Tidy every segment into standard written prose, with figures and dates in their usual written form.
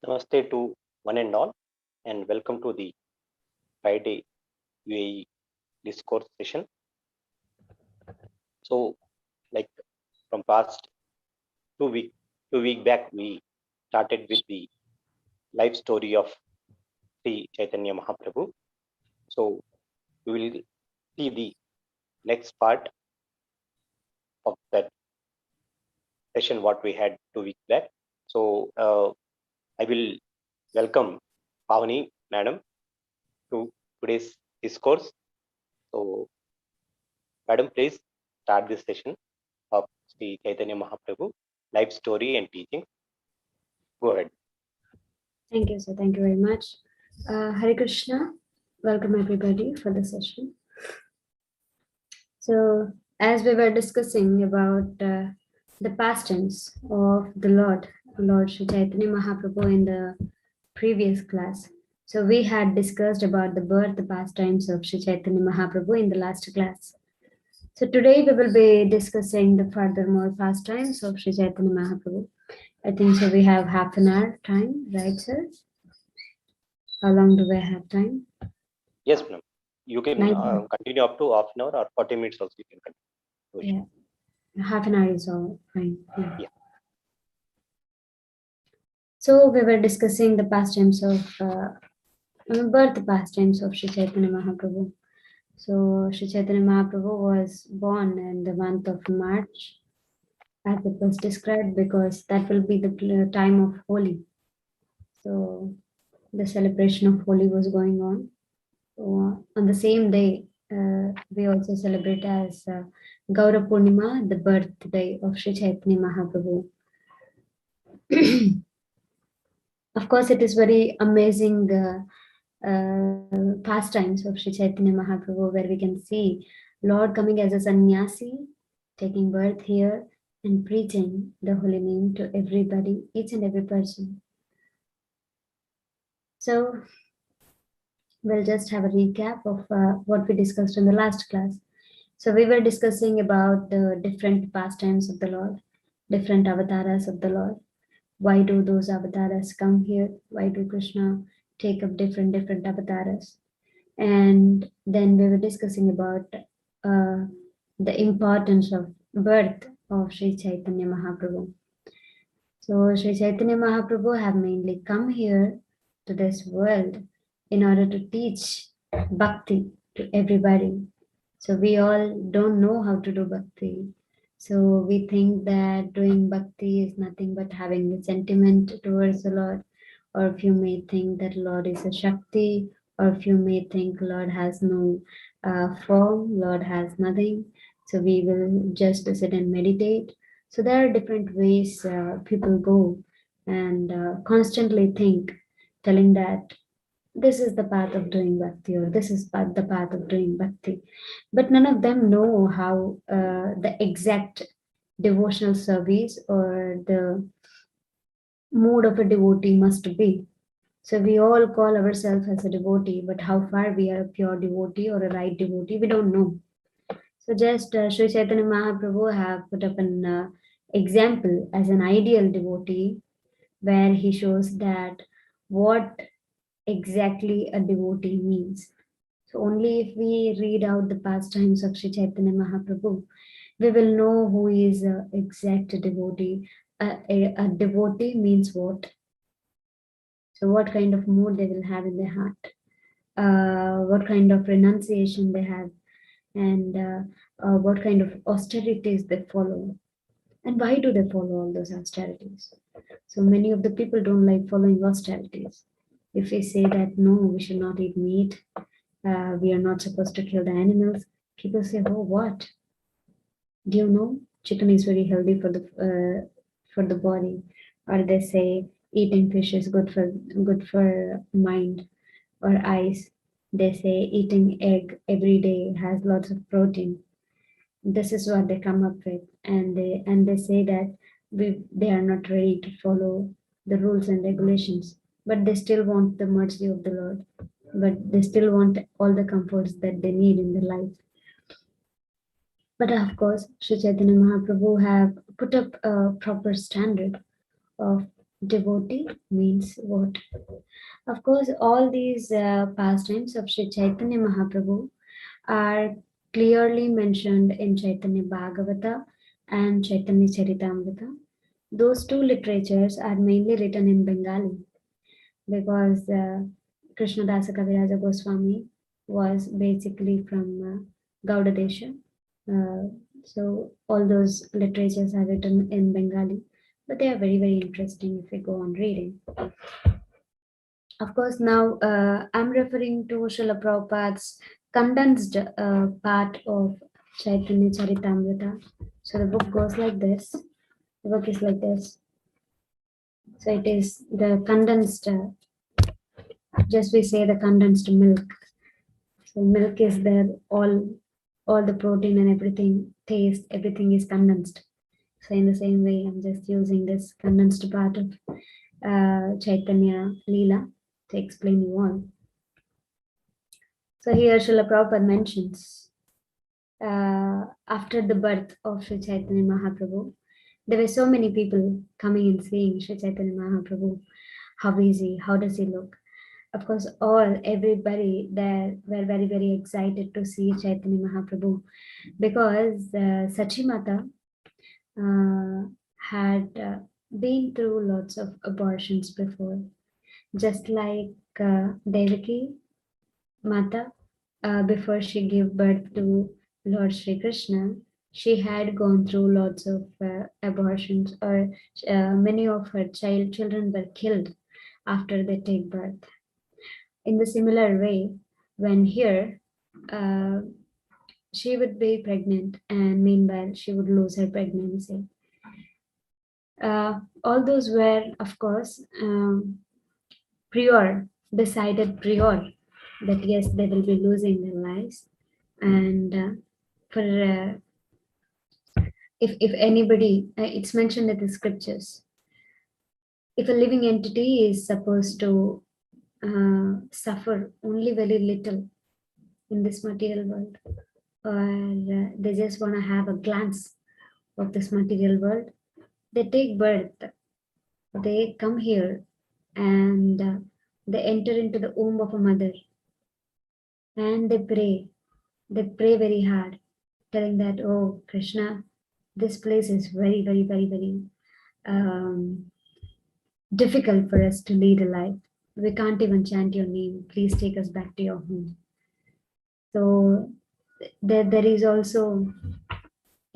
Namaste to one and all, and welcome to the Friday UAE discourse session. So, like from past 2 week, 2 week back, we started with the life story of Sri Chaitanya Mahaprabhu. So, we will see the next part of that session what we had 2 weeks back. So, I will welcome Pavani Madam to today's discourse. So, Madam, please start this session of Sri Chaitanya Mahaprabhu, life story and teaching. Go ahead. Thank you, sir. Thank you very much. Hare Krishna. Welcome everybody for the session. So, as we were discussing about the pastimes of the Lord Sri Chaitanya Mahaprabhu in the previous class. So, we had discussed about the birth pastimes of Sri Chaitanya Mahaprabhu in the last class. So, today we will be discussing the furthermore pastimes of Sri Chaitanya Mahaprabhu. I think so. We have half an hour time, right, sir? How long do we have time? Yes, ma'am. You can continue up to half an hour or 40 minutes also you can continue. Yeah, half an hour is all fine. Yeah. So we were discussing the pastimes of birth pastimes of Sri Chaitanya Mahaprabhu. So Sri Chaitanya Mahaprabhu was born in the month of March, as it was described, because that will be the time of Holi. So the celebration of Holi was going on. So, on the same day, we also celebrate as Gaura Purnima, the birthday of Sri Chaitanya Mahaprabhu. Of course, it is very amazing pastimes of Sri Chaitanya Mahaprabhu, where we can see Lord coming as a sannyasi, taking birth here and preaching the holy name to everybody, each and every person. So we'll just have a recap of what we discussed in the last class. So we were discussing about the different pastimes of the Lord, different avatars of the Lord. Why do those avatars come here? Why do Krishna take up different avatars? And then we were discussing about the importance of birth of Sri Chaitanya Mahaprabhu. So Sri Chaitanya Mahaprabhu have mainly come here to this world in order to teach bhakti to everybody. So we all don't know how to do bhakti. So we think that doing bhakti is nothing but having a sentiment towards the Lord. Or if you may think that Lord is a Shakti, or if you may think Lord has no form, Lord has nothing. So we will just sit and meditate. So there are different ways people go and constantly think, telling that this is the path of doing bhakti, or this is the path of doing bhakti. But none of them know how the exact devotional service or the mode of a devotee must be. So we all call ourselves as a devotee, but how far we are a pure devotee or a right devotee, we don't know. So just Sri Chaitanya Mahaprabhu have put up an example as an ideal devotee, where he shows that what exactly a devotee means. So only if we read out the pastimes of Sri Chaitanya Mahaprabhu, we will know who is an exact devotee. A devotee means what? So what kind of mood they will have in their heart, what kind of renunciation they have, and what kind of austerities they follow, and why do they follow all those austerities. So many of the people don't like following austerities. If we say that no, we should not eat meat, we are not supposed to kill the animals, people say, oh, what? Do you know chicken is very healthy for the body? Or they say eating fish is good for mind or eyes. They say eating egg every day has lots of protein. This is what they come up with, and they say that they are not ready to follow the rules and regulations, but they still want the mercy of the Lord, but they still want all the comforts that they need in their life. But of course, Sri Chaitanya Mahaprabhu have put up a proper standard of devotee means what? Of course, all these pastimes of Sri Chaitanya Mahaprabhu are clearly mentioned in Chaitanya Bhagavata and Chaitanya Charitamrita. Those two literatures are mainly written in Bengali because Krishnadasa Kaviraja Goswami was basically from Gauda Desha. So all those literatures are written in Bengali, but they are very, very interesting if we go on reading. Of course, now I'm referring to Srila Prabhupada's condensed part of Chaitanya Charitamrita. So the book goes like this. The book is like this. So it is the condensed, just we say the condensed milk. So milk is there, all the protein and everything, taste, everything is condensed. So in the same way, I'm just using this condensed part of Chaitanya Leela to explain you all. So here Srila Prabhupada mentions, after the birth of Sri Chaitanya Mahaprabhu, there were so many people coming and seeing Sri Chaitanya Mahaprabhu. How is he? How does he look? Of course, everybody there were very, very excited to see Chaitanya Mahaprabhu because Sachimata had been through lots of abortions before. Just like Devaki Mata, before she gave birth to Lord Sri Krishna, she had gone through lots of abortions, or many of her children were killed after they take birth. In the similar way, when here she would be pregnant and meanwhile she would lose her pregnancy. All those were, of course, decided prior that yes, they will be losing their lives. And if anybody, it's mentioned in the scriptures, if a living entity is supposed to suffer only very little in this material world, or they just want to have a glance of this material world, they take birth, they come here, and they enter into the womb of a mother, and they pray very hard, telling that, oh Krishna, this place is very, very, very, very difficult for us to lead a life. We can't even chant your name. Please take us back to your home. So there is also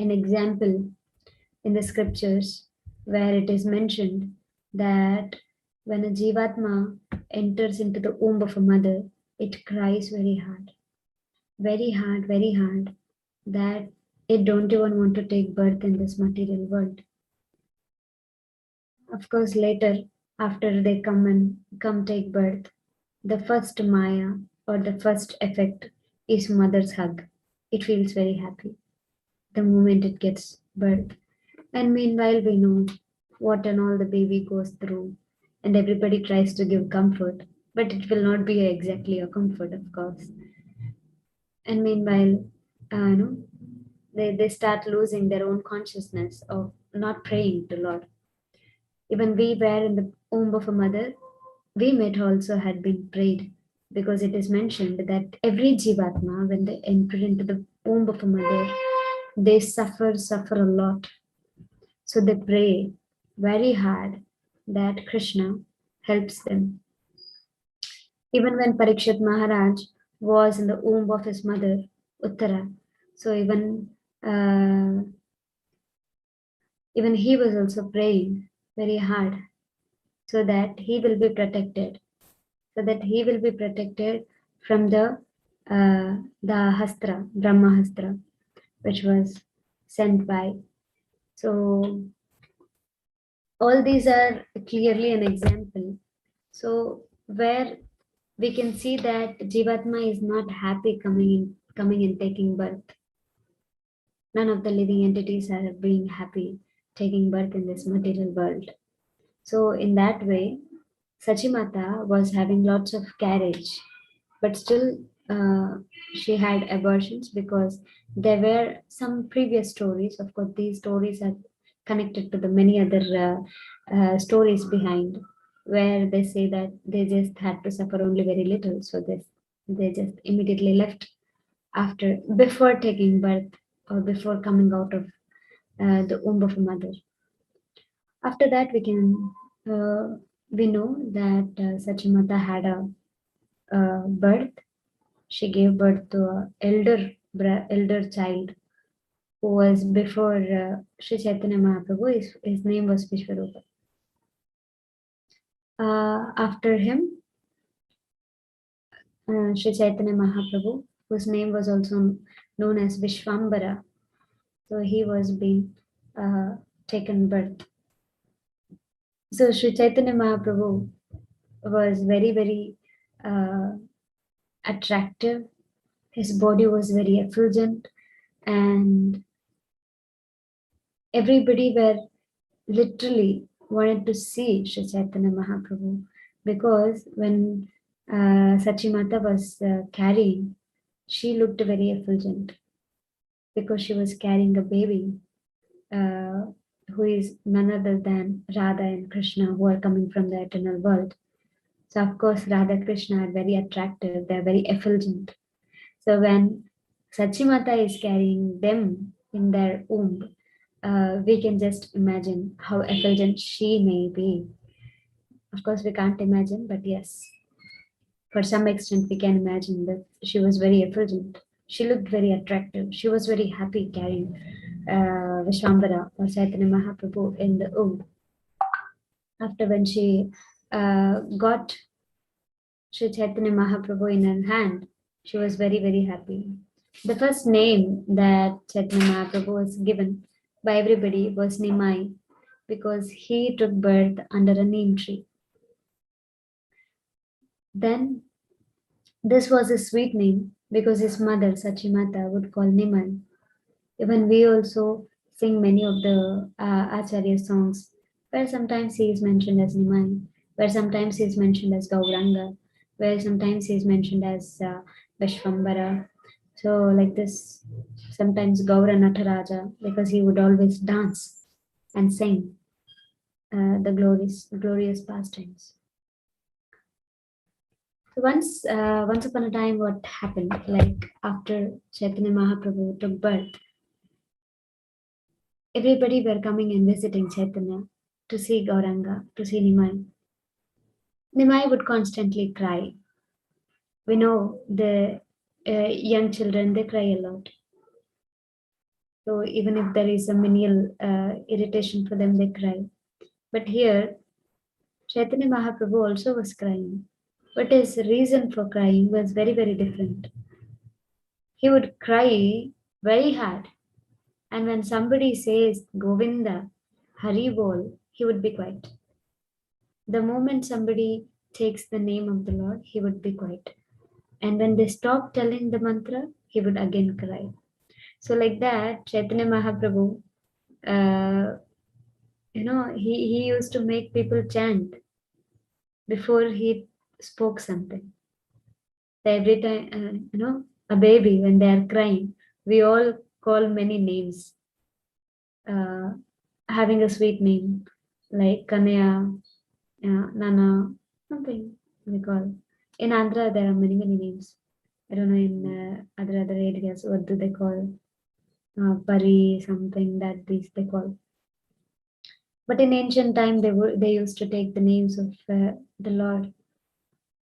an example in the scriptures where it is mentioned that when a jivatma enters into the womb of a mother, it cries very hard, very hard, very hard, that it don't even want to take birth in this material world. Of course, later, after they come take birth, the first maya or the first effect is mother's hug. It feels very happy the moment it gets birth. And meanwhile, we know what and all the baby goes through, and everybody tries to give comfort, but it will not be exactly a comfort, of course. And meanwhile, they start losing their own consciousness of not praying to Lord. Even we were in the womb of a mother, we might also had been prayed, because it is mentioned that every jivatma, when they enter into the womb of a mother, they suffer a lot. So they pray very hard that Krishna helps them. Even when Parikshit Maharaj was in the womb of his mother, Uttara, so even he was also praying very hard so that he will be protected, from the Hastra, Brahma Hastra, which was sent by. So all these are clearly an example. So where we can see that Jivatma is not happy coming and taking birth. None of the living entities are being happy taking birth in this material world. So in that way, Sachimata was having lots of carriage, but still she had abortions because there were some previous stories. Of course, these stories are connected to the many other stories behind, where they say that they just had to suffer only very little, so they just immediately left before taking birth or before coming out of the womb of a mother. After that, we know that Sachimata had a birth. She gave birth to a elder child who was before Sri Chaitanya Mahaprabhu. His name was Vishwarupa. After him, Sri Chaitanya Mahaprabhu, whose name was also known as Vishwambara. So he was being taken birth. So Sri Chaitanya Mahaprabhu was very, very attractive. His body was very effulgent, and everybody were literally wanted to see Sri Chaitanya Mahaprabhu, because when Sachimata was carrying, she looked very effulgent because she was carrying a baby who is none other than Radha and Krishna, who are coming from the eternal world. So of course, Radha Krishna are very attractive, they're very effulgent. So when Sachimata is carrying them in their womb, we can just imagine how effulgent she may be. Of course, we can't imagine, but yes, for some extent, we can imagine that she was very effulgent. She looked very attractive. She was very happy carrying Vishwambara or Chaitanya Mahaprabhu in the womb. After when she got Sri Chaitanya Mahaprabhu in her hand, she was very, very happy. The first name that Chaitanya Mahaprabhu was given by everybody was Nimai, because he took birth under a neem tree. Then this was a sweet name because his mother Sachimata would call Nimai. Even we also sing many of the Acharya songs where sometimes he is mentioned as Nimai, where sometimes he is mentioned as Gauranga, where sometimes he is mentioned as Vishwambara. So like this, sometimes Gaura Nataraja, because he would always dance and sing the glorious pastimes. So once upon a time, what happened? Like after Chaitanya Mahaprabhu took birth, everybody were coming and visiting Chaitanya to see Gauranga, to see Nimai. Nimai would constantly cry. We know the young children, they cry a lot. So even if there is a menial irritation for them, they cry. But here, Chaitanya Mahaprabhu also was crying. But his reason for crying was very, very different. He would cry very hard. And when somebody says Govinda, Hari Bol, he would be quiet. The moment somebody takes the name of the Lord, he would be quiet. And when they stop telling the mantra, he would again cry. So like that, Chaitanya Mahaprabhu, he used to make people chant before he spoke something. So every time, a baby, when they are crying, we all call many names, having a sweet name like Kanaya, Nana, something we call. In Andhra, there are many, many names. I don't know in other areas, what do they call? Pari, something that these they call. But in ancient time, they used to take the names of the Lord.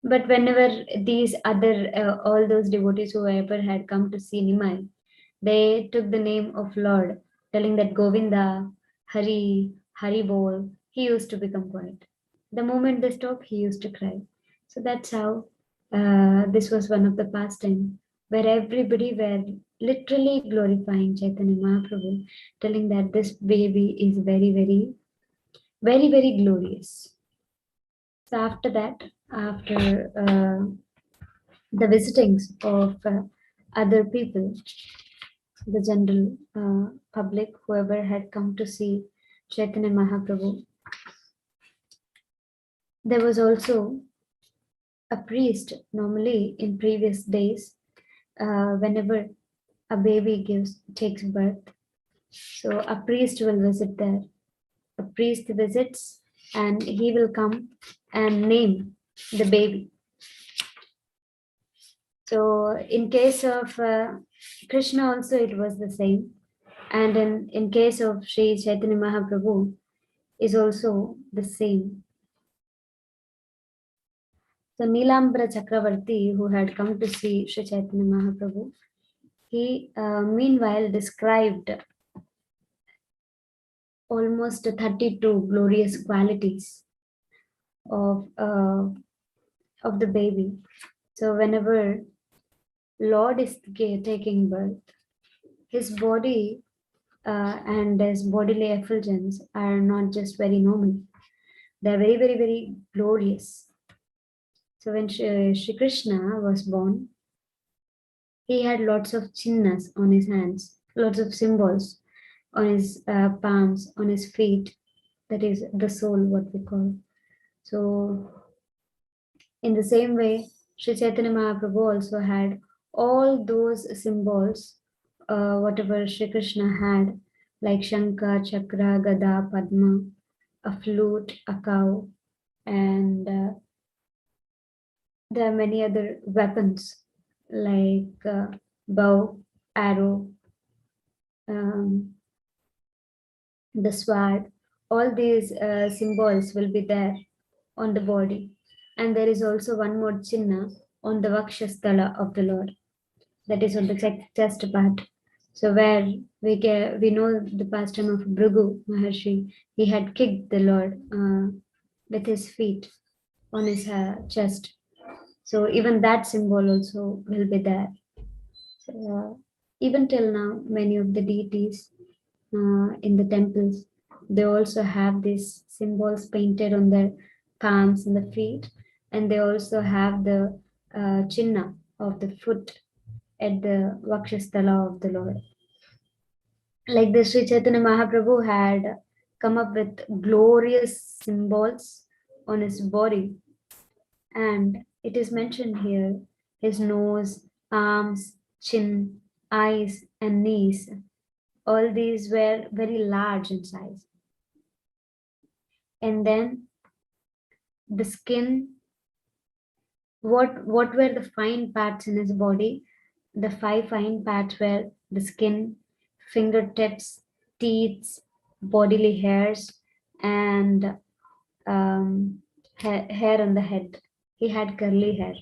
But whenever these other, all those devotees who ever had come to see Nimai, they took the name of Lord, telling that Govinda, Hari, Hari Bol, he used to become quiet. The moment they stopped, he used to cry. So that's how this was one of the pastime where everybody were literally glorifying Chaitanya Mahaprabhu, telling that this baby is very, very, very, very glorious. So after that, after the visitings of other people, the general public, whoever had come to see Chaitanya Mahaprabhu, there was also a priest. Normally in previous days, whenever a baby takes birth, So a priest will visit there. A priest visits and he will come and name the baby. So in case of Krishna also it was the same. And in case of Sri Chaitanya Mahaprabhu is also the same. So Nilambara Chakravarti, who had come to see Sri Chaitanya Mahaprabhu, he meanwhile described almost 32 glorious qualities of the baby. So whenever Lord is taking birth, his body and his bodily effulgence are not just very normal. They are very, very, very glorious. So when Shri Krishna was born, he had lots of chinnas on his hands, lots of symbols on his palms, on his feet. That is the soul, what we call. So in the same way, Sri Chaitanya Mahaprabhu also had all those symbols, whatever Sri Krishna had, like Shankha, Chakra, Gada, Padma, a flute, a cow, and there are many other weapons like bow, arrow, the sword. All these symbols will be there on the body. And there is also one more chinna on the Vakshasthala of the Lord. That is on the chest part. So where we know the pastime of Bhrigu Maharshi, he had kicked the Lord with his feet on his chest. So even that symbol also will be there. So, even till now, many of the deities in the temples, they also have these symbols painted on their palms and the feet, and they also have the chinna of the foot at the Vakshasthala of the Lord. Like the Sri Chaitanya Mahaprabhu had come up with glorious symbols on his body, and it is mentioned here his nose, arms, chin, eyes, and knees. All these were very large in size. And then the skin, what were the fine parts in his body? The 5 fine parts were the skin, fingertips, teeth, bodily hairs, and hair on the head. He had curly hair.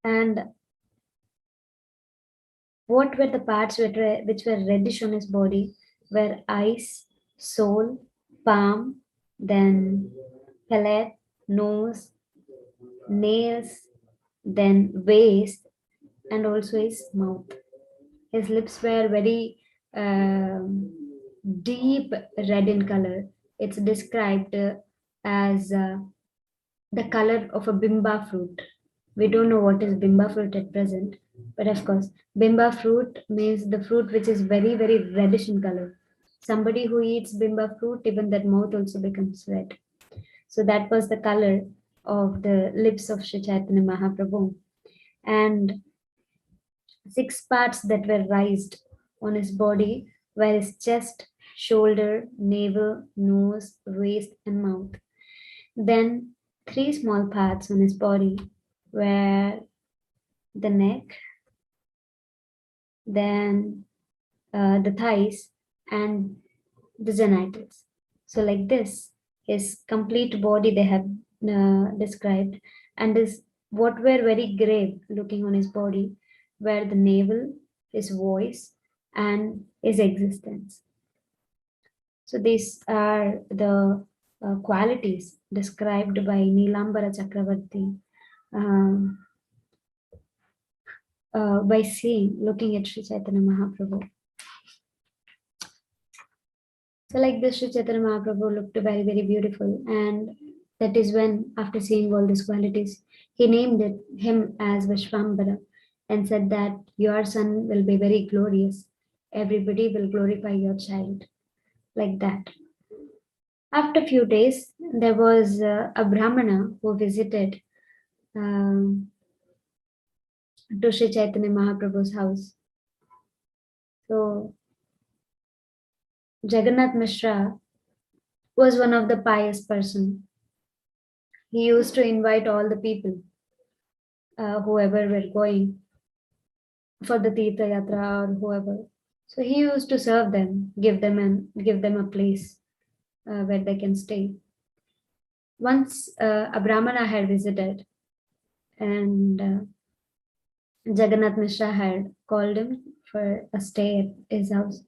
And what were the parts which were reddish on his body? Were eyes, soul, palm, then palate, nose, nails, then waist, and also his mouth. His lips were very deep red in color. It's described as the color of a bimba fruit. We don't know what is bimba fruit at present, but of course, bimba fruit means the fruit which is very, very reddish in color. Somebody who eats bimba fruit, even that mouth also becomes red. So that was the color of the lips of Sri Chaitanya Mahaprabhu. And 6 parts that were raised on his body were his chest, shoulder, navel, nose, waist, and mouth. Then 3 small parts on his body were the neck, then the thighs, and the genitals. So like this, his complete body they have described, and what were very grave looking on his body were the navel, his voice, and his existence. So these are the qualities described by Nilambara Chakravarti by looking at Sri Chaitanya Mahaprabhu. So like this, Sri Chaitanya Mahaprabhu looked very, very beautiful. And that is when, after seeing all these qualities, he named him as Vishvambara and said that your son will be very glorious. Everybody will glorify your child. Like that. After a few days, there was a Brahmana who visited to Sri Chaitanya Mahaprabhu's house. So Jagannath Mishra was one of the pious person. He used to invite all the people, whoever were going for the Tirtha Yatra or whoever. So he used to serve them, give them a place where they can stay. Once a Brahmana had visited, and Jagannath Mishra had called him for a stay at his house.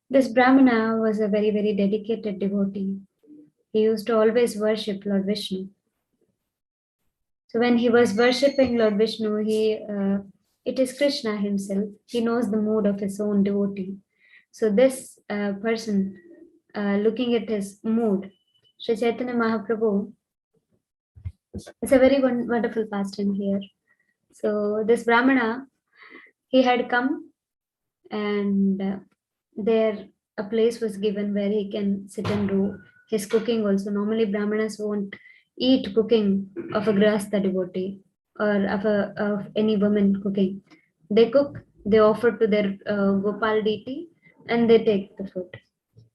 This Brahmana was a very, very dedicated devotee. He used to always worship Lord Vishnu. So when he was worshipping Lord Vishnu, it is Krishna himself. He knows the mood of his own devotee. So this person, looking at his mood, Sri Chaitanya Mahaprabhu, it's a very wonderful pastime here. So this Brahmana, he had come, and there a place was given where he can sit and do his cooking also. Normally Brahmanas won't eat cooking of a grahastha devotee or of any woman cooking. They cook, they offer to their Gopal deity, and they take the food.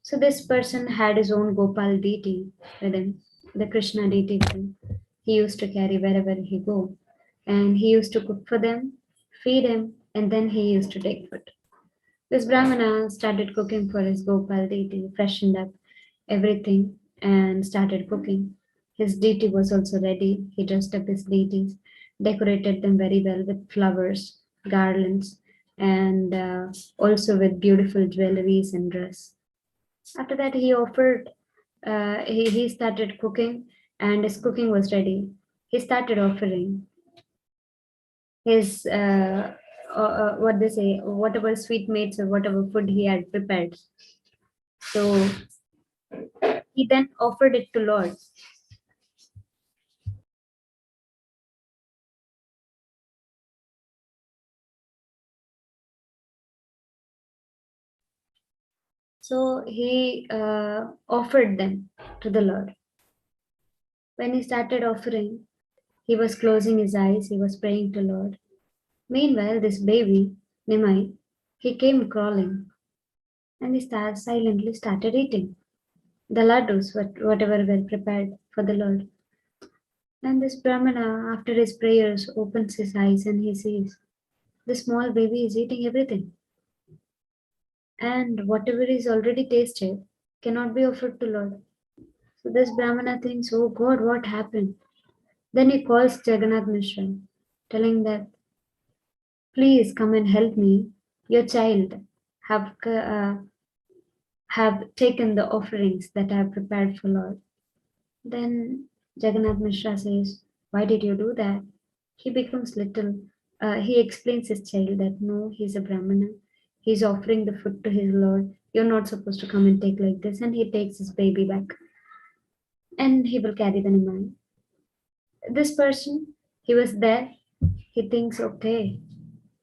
So this person had his own Gopal deity with him, the Krishna deity with him. He used to carry wherever he go, and he used to cook for them, feed him, and then he used to take food. This Brahmana started cooking for his Gopal deity, freshened up everything, and started cooking. His deity was also ready. He dressed up his deities, decorated them very well with flowers, garlands, and also with beautiful jewelries and dress. After that, he started cooking, and his cooking was ready. He started offering his what they say, whatever sweetmeats or whatever food he had prepared. So he then offered it to Lord. So he offered them to the Lord. When he started offering, he was closing his eyes, he was praying to Lord. Meanwhile, this baby, Nimai, he came crawling, and he silently started eating the laddus, whatever were prepared for the Lord. And this Brahmana, after his prayers, opens his eyes and he sees the small baby is eating everything. And whatever is already tasted cannot be offered to Lord. So this Brahmana thinks, oh God, what happened? Then he calls Jagannath Mishra, telling that, please come and help me. Your child have taken the offerings that I have prepared for Lord. Then Jagannath Mishra says, why did you do that? He becomes little. He explains his child that no, he's a Brahmana. He's offering the food to his Lord. You're not supposed to come and take like this. And he takes his baby back. And he will carry the Nimai. This person, he was there. He thinks, okay,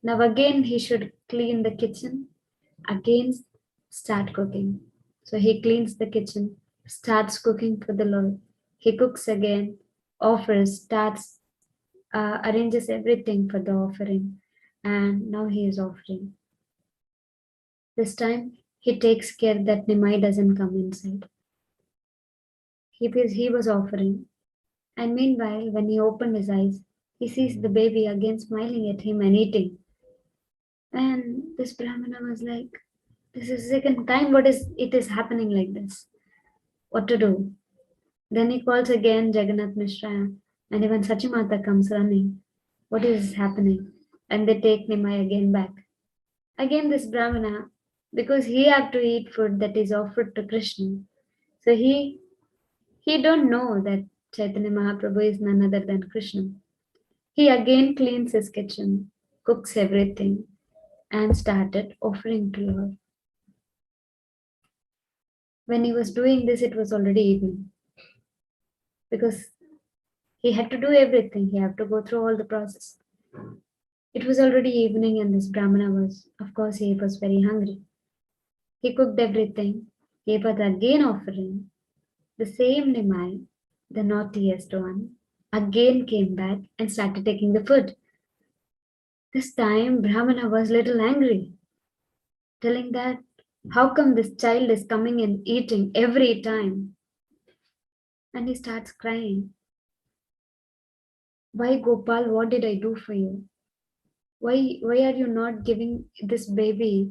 now again he should clean the kitchen. Again, start cooking. So he cleans the kitchen, starts cooking for the Lord. He cooks again, offers, starts, arranges everything for the offering. And now he is offering. This time, he takes care that Nimai doesn't come inside. He was offering. And meanwhile, when he opened his eyes, he sees the baby again smiling at him and eating. And this Brahmana was like, this is the second time it is happening like this. What to do? Then he calls again Jagannath Mishra, and even Sachimata comes running. What is happening? And they take Nimai again back. Again this Brahmana, because he have to eat food that is offered to Krishna. So he don't know that Chaitanya Mahaprabhu is none other than Krishna. He again cleans his kitchen, cooks everything, and started offering to Lord. When he was doing this, it was already evening. Because he had to do everything. He had to go through all the process. It was already evening, and this Brahmana was, of course, he was very hungry. He cooked everything. He was again offering. The same Nimai, the naughtiest one, again came back and started taking the food. This time, Brahmana was little angry, telling that, How come this child is coming and eating every time? And he starts crying. Why, Gopal, what did I do for you? Why are you not giving this baby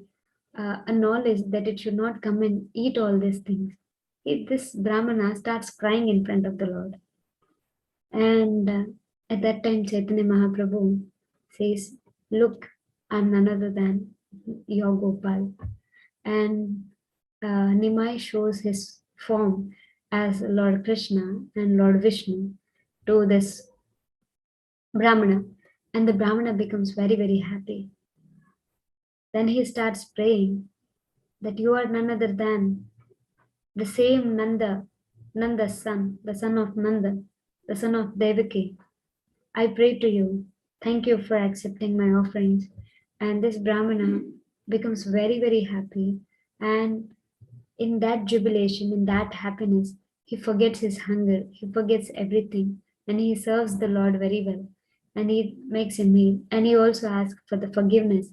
a knowledge that it should not come and eat all these things? This Brahmana starts crying in front of the Lord. And at that time, Chaitanya Mahaprabhu says, look, I'm none other than your Gopal. And Nimai shows his form as Lord Krishna and Lord Vishnu to this Brahmana. And the Brahmana becomes very, very happy. Then he starts praying that you are none other than the same Nanda, Nanda's son, the son of Nanda, the son of Devaki. I pray to you. Thank you for accepting my offerings. And this Brahmana becomes very, very happy. And in that jubilation, in that happiness, he forgets his hunger, he forgets everything, and he serves the Lord very well. And he makes a meal. And he also asks for the forgiveness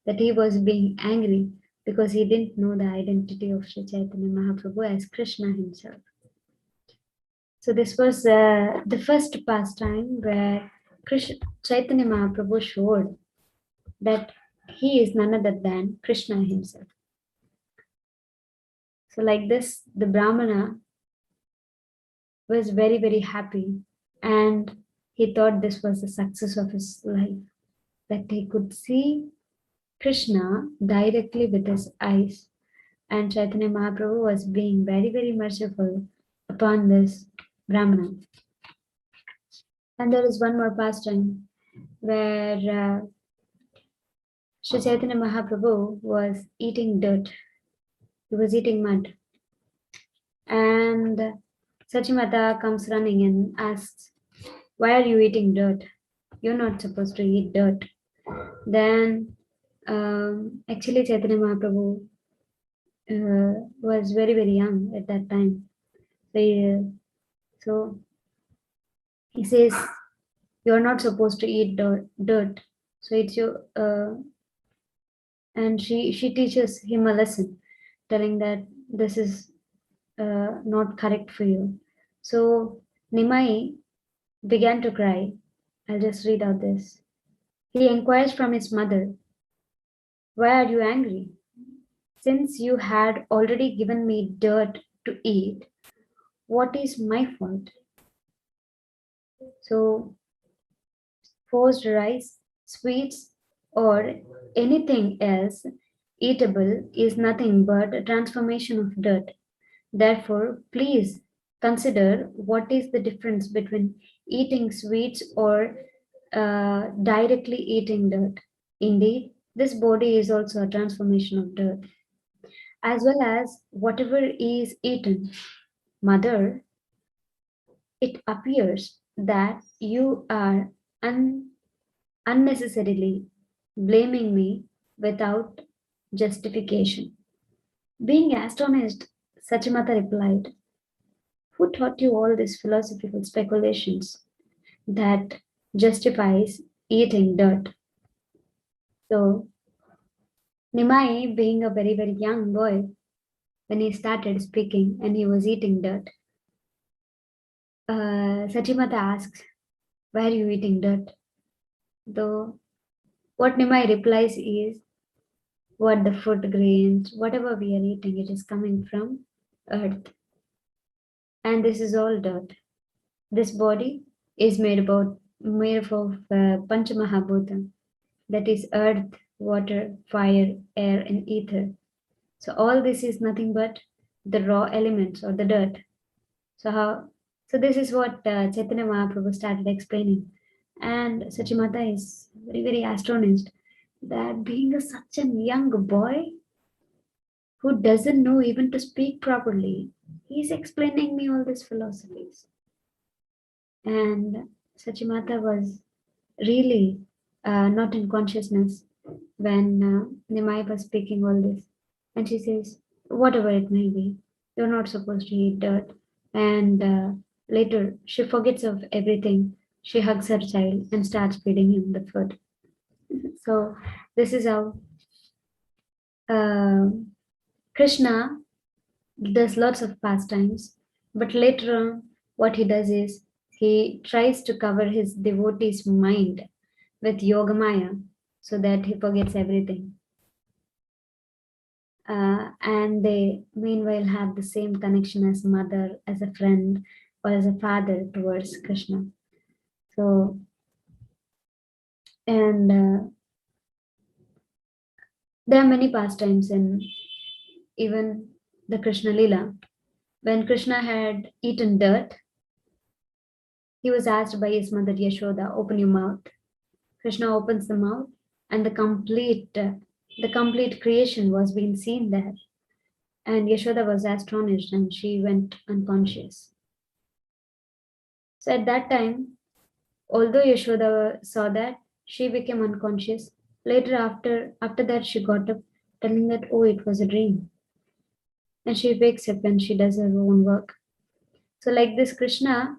that he was being angry because he didn't know the identity of Sri Chaitanya Mahaprabhu as Krishna himself. So this was the first pastime where Chaitanya Mahaprabhu showed that he is none other than Krishna himself. So like this, the Brahmana was very, very happy, and he thought this was the success of his life, that he could see Krishna directly with his eyes. And Chaitanya Mahaprabhu was being very, very merciful upon this Brahmana. And there is one more pastime where Sri Chaitanya Mahaprabhu was eating dirt. He was eating mud. And Sachimata comes running and asks, why are you eating dirt? You're not supposed to eat dirt. Then actually Chaitanya Mahaprabhu was very, very young at that time. So he says, you're not supposed to eat dirt. So it's your, and she teaches him a lesson, telling that this is not correct for you. So Nimai began to cry. I'll just read out this. He inquires from his mother, why are you angry? Since you had already given me dirt to eat, what is my fault? So forced rice, sweets, or anything else eatable is nothing but a transformation of dirt. Therefore, please consider what is the difference between eating sweets or directly eating dirt. Indeed, this body is also a transformation of dirt, as well as whatever is eaten. Mother, it appears that you are unnecessarily blaming me without justification. Being astonished, Sachimata replied, who taught you all these philosophical speculations that justifies eating dirt? So, Nimai, being a very, very young boy, when he started speaking and he was eating dirt, Sachimata asks, why are you eating dirt? Though what Nimai replies is, what the food grains, whatever we are eating, it is coming from earth. And this is all dirt. This body is made of Panchamahabhuta, that is earth, water, fire, air, and ether. So all this is nothing but the raw elements or the dirt. So this is what Chaitanya Mahaprabhu started explaining. And Sachimata is very, very astonished that being such a young boy who doesn't know even to speak properly, he's explaining me all these philosophies. And Sachimata was really not in consciousness when Nimai was speaking all this. And she says, whatever it may be, you're not supposed to eat dirt. And later, she forgets of everything. She hugs her child and starts feeding him the food. So this is how Krishna does lots of pastimes, but later on, what he does is he tries to cover his devotee's mind with Yogamaya so that he forgets everything. And they meanwhile have the same connection as mother, as a friend, or as a father towards Krishna. So, and there are many pastimes in even the Krishna Lila. When Krishna had eaten dirt, he was asked by his mother Yashoda, "Open your mouth." Krishna opens the mouth, and the complete creation was being seen there. And Yashoda was astonished, and she went unconscious. So at that time, although Yashoda saw that, she became unconscious. Later, after that, she got up, telling that, "Oh, it was a dream." And she wakes up and she does her own work. So, like this, Krishna,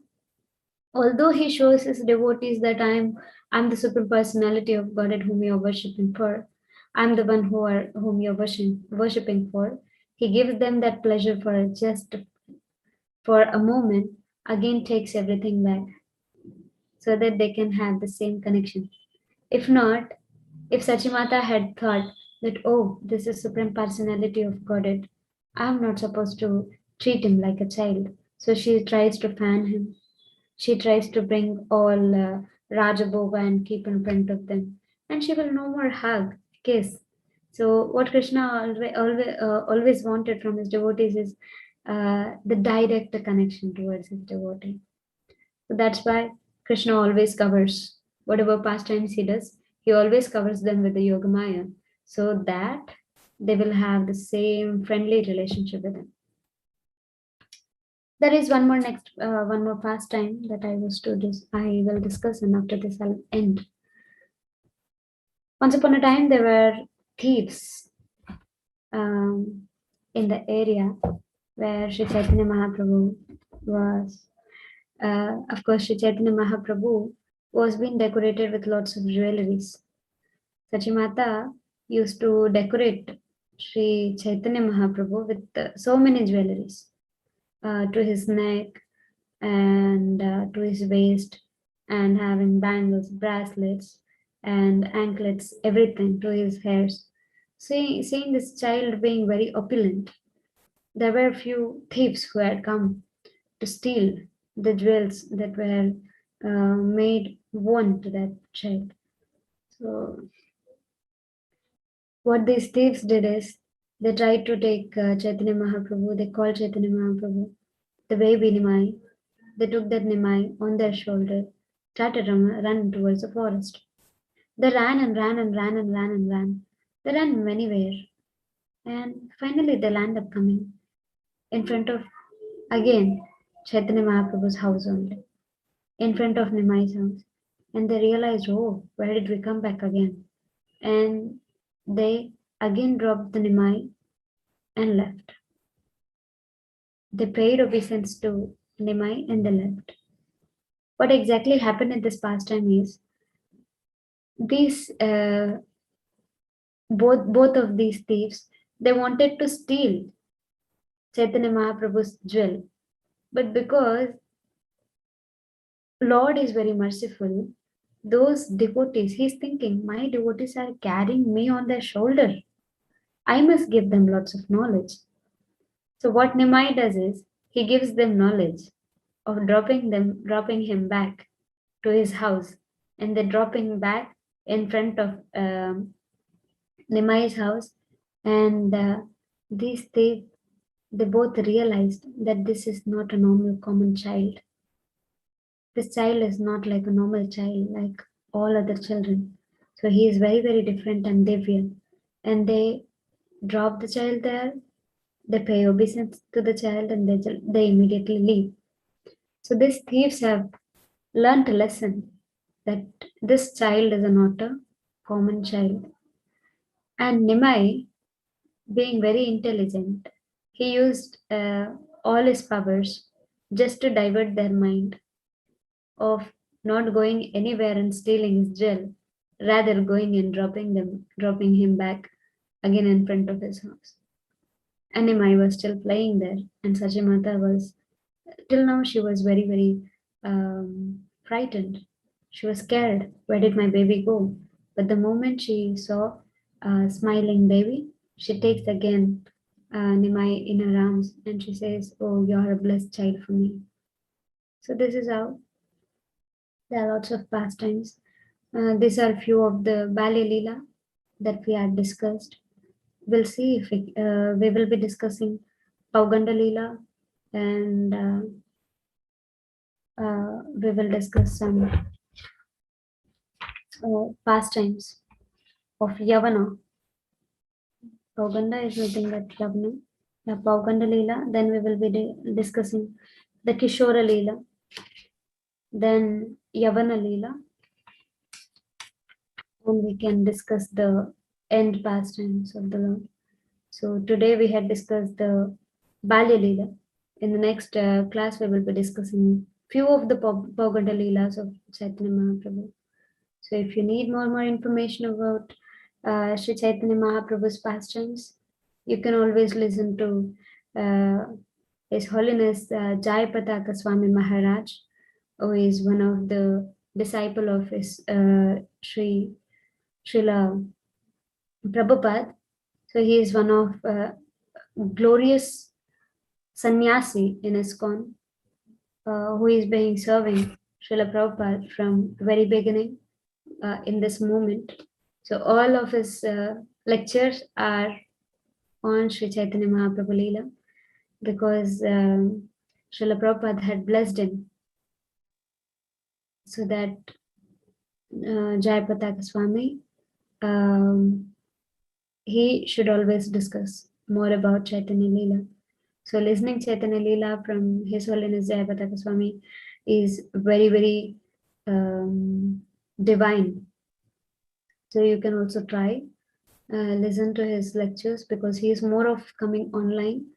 although he shows his devotees that I'm the supreme personality of Godhead whom you're worshipping for, I'm the one whom you're worshipping for, he gives them that pleasure for just for a moment, again takes everything back so that they can have the same connection. If not, if Sachimata had thought that, oh, this is supreme personality of Godhead, I'm not supposed to treat him like a child. So she tries to fan him. She tries to bring all Rajaboga and keep in front of them. And she will no more hug, kiss. So what Krishna always wanted from his devotees is the direct connection towards his devotee. So that's why Krishna always covers whatever pastimes he does, he always covers them with the Yogamaya so that they will have the same friendly relationship with him. There is one more pastime that I will discuss, and after this I'll end. Once upon a time, there were thieves in the area where Sri Chaitanya Mahaprabhu was. Of course, Sri Chaitanya Mahaprabhu was being decorated with lots of jewelries. Sachimata used to decorate Sri Chaitanya Mahaprabhu with so many jewelries to his neck and to his waist, and having bangles, bracelets, and anklets, everything to his hairs. Seeing this child being very opulent, there were few thieves who had come to steal the jewels that were made worn to that child. So what these thieves did is they tried to take Chaitanya Mahaprabhu. They called Chaitanya Mahaprabhu the baby Nimai. They took that Nimai on their shoulder, started running towards the forest. They ran and ran and ran and ran and ran. They ran anywhere. And finally they land up coming in front of, again, Chaitanya Mahaprabhu's house only, in front of Nimai's house. And they realized, oh, where did we come back again? And they again dropped the Nimai and left. They paid obeisance to Nimai and they left. What exactly happened in this pastime is these both of these thieves, they wanted to steal Chaitanya Mahaprabhu's jewel, but because Lord is very merciful, those devotees, he's thinking, my devotees are carrying me on their shoulder. I must give them lots of knowledge. So what Nimai does is he gives them knowledge of dropping him back to his house, and then dropping back in front of Nimai's house, and these they both realized that this is not a normal common child. This child is not like a normal child, like all other children. So he is very, very different and divya. And they drop the child there, they pay obeisance to the child, and they immediately leave. So these thieves have learned a lesson that this child is not a common child. And Nimai, being very intelligent, he used all his powers just to divert their mind of not going anywhere and stealing his jewel, rather going and dropping him back again in front of his house. Nimai was still playing there, and Sachimata was, till now, she was very, very frightened. She was scared. Where did my baby go? But the moment she saw a smiling baby, she takes again Nimai in her arms and she says, "Oh, you are a blessed child for me." So this is how there are lots of pastimes. These are few of the Balya Leela that we had discussed. We'll see if we will be discussing Pauganda Leela, and we will discuss some pastimes of Yavana. Pauganda is nothing but Yavana. Yeah, Pauganda Leela. Then we will be discussing the Kishora Leela. Then Yavana Leela. And we can discuss the end pastimes of the Lord. So today we had discussed the Balya Leela. In the next class, we will be discussing few of the Pauganda Leelas of Chaitanya Mahaprabhu. So if you need more information about Sri Chaitanya Mahaprabhu's pastimes, you can always listen to His Holiness Jai Pataka Swami Maharaj, who is one of the disciple of his Srila Prabhupada. So he is one of glorious sannyasi in ISKCON, who is being serving Srila Prabhupada from very beginning in this moment. So all of his lectures are on Sri Chaitanya Mahaprabhu Leela, because Srila Prabhupada had blessed him so that Jai Pataka Swami, he should always discuss more about Chaitanya Leela. So listening Chaitanya Leela from His Holiness Jai Pataka Swami is very, very divine. So you can also try listen to his lectures, because he is more of coming online.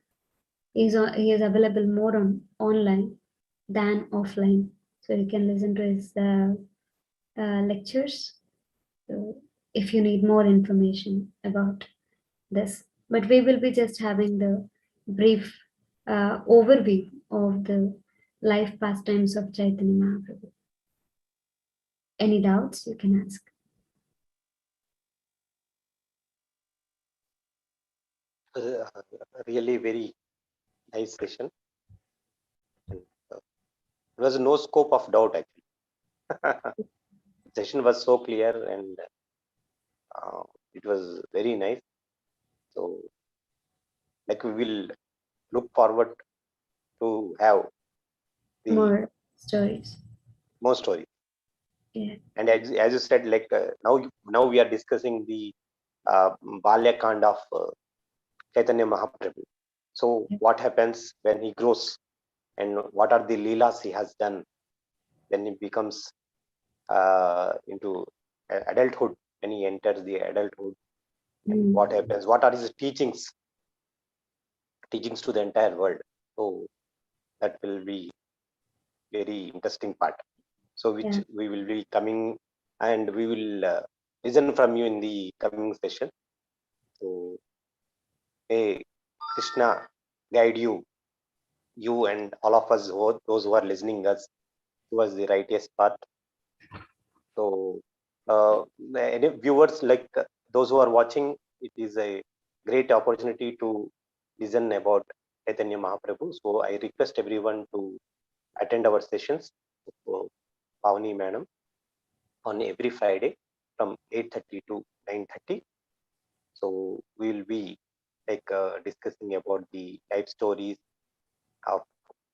He is available more on online than offline. So you can listen to his lectures if you need more information about this. But we will be just having the brief overview of the life pastimes of Chaitanya Mahaprabhu. Any doubts you can ask. Really very nice session. And, there was no scope of doubt actually. Session was so clear and it was very nice. So, like we will look forward to have the More stories. more stories. Yeah. And as you said, like now we are discussing the Balya Kand of Chaitanya Mahaprabhu. So Yeah. what happens when he grows, and what are the leelas he has done when he becomes into adulthood, when he enters the adulthood, and what happens, what are his teachings to the entire world. So that will be very interesting part. So which Yeah. we will be coming, and we will listen from you in the coming session. So may Krishna guide you and all of us, those who are listening us, towards the righteous path. So any viewers, like those who are watching, it is a great opportunity to listen about Chaitanya Mahaprabhu. So I request everyone to attend our sessions of Pavani Madam on every Friday from 8:30 to 9:30. So we will be like discussing about the life stories of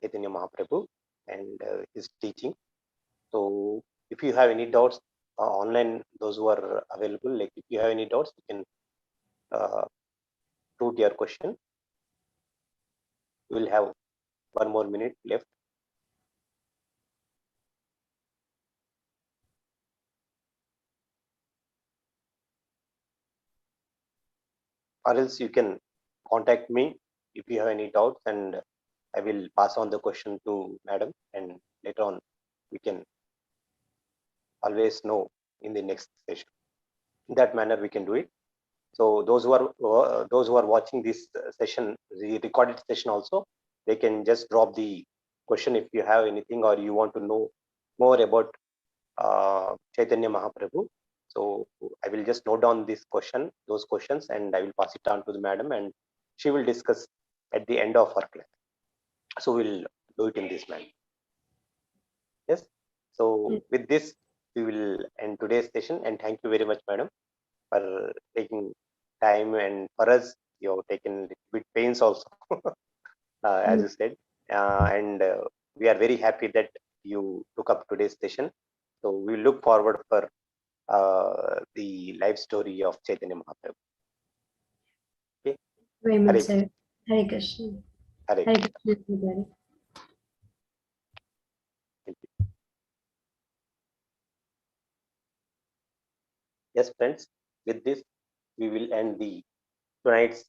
Chaitanya Mahaprabhu and his teaching. So if you have any doubts online, those who are available, like if you have any doubts, you can shoot your question. We will have one more minute left. Or else you can contact me if you have any doubts, and I will pass on the question to Madam, and later on we can always know in the next session. In that manner, we can do it. So those who are watching this session, the recorded session also, they can just drop the question if you have anything or you want to know more about Chaitanya Mahaprabhu. So I will just note down those questions, and I will pass it on to the madam, and she will discuss at the end of her class. So we'll do it in this manner. Yes. So with this, we will end today's session, and thank you very much, madam, for taking time, and for us, you have taken a little bit pains also, as you said, and we are very happy that you took up today's session. So we look forward for the life story of Chaitanya Mahaprabhu. Okay. Very Hare much, Krishna. sir. Hare Krishna. Hare Hare Krishna. Krishna, everybody. Thank you. Yes, friends, with this, we will end tonight's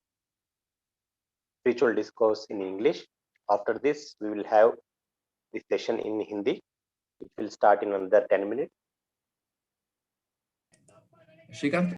spiritual discourse in English. After this, we will have the session in Hindi. It will start in another 10 minutes. Shrikant,